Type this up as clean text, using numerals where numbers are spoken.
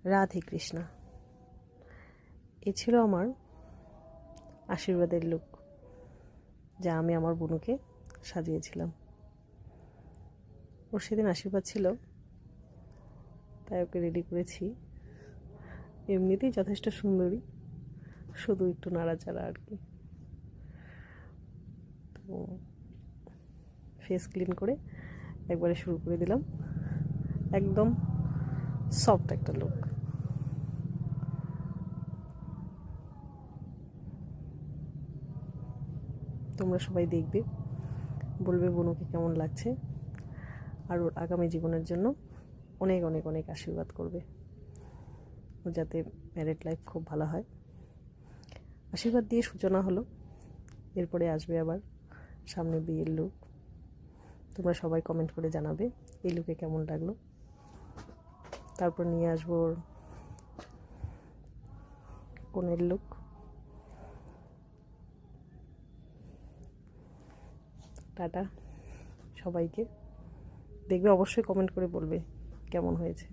রাধে কৃষ্ণ। এ ছিল আমার আশীর্বাদের লুক, যা আমি আমার বোনকে সাজিয়েছিলাম। ওর সেদিন আশীর্বাদ ছিল, তাই ওকে রেডি করেছি। এমনিতেই যথেষ্ট সুন্দরী, শুধু একটু নাড়াচাড়া আর কি। তো ফেস ক্লিন করে একবারে শুরু করে দিলাম, একদম সফট একটা লুক। তোমরা সবাই দেখবে, বলবে বোনকে কেমন লাগছে, আর ওর আগামী জীবনের জন্য অনেক অনেক অনেক আশীর্বাদ করবে, ও যাতে ম্যারিড লাইফ খুব ভালো হয়। আশীর্বাদ দিয়ে সূচনা হলো, এরপরে আসবে আবার সামনে বিয়ের লুক। তোমরা সবাই কমেন্ট করে জানাবে এই লুকে কেমন লাগলো। তারপর নিয়ে আসবো ওর কনের লুক। টাটা সবাইকে, দেখবে অবশ্যই কমেন্ট করে বলবে কেমন হয়েছে।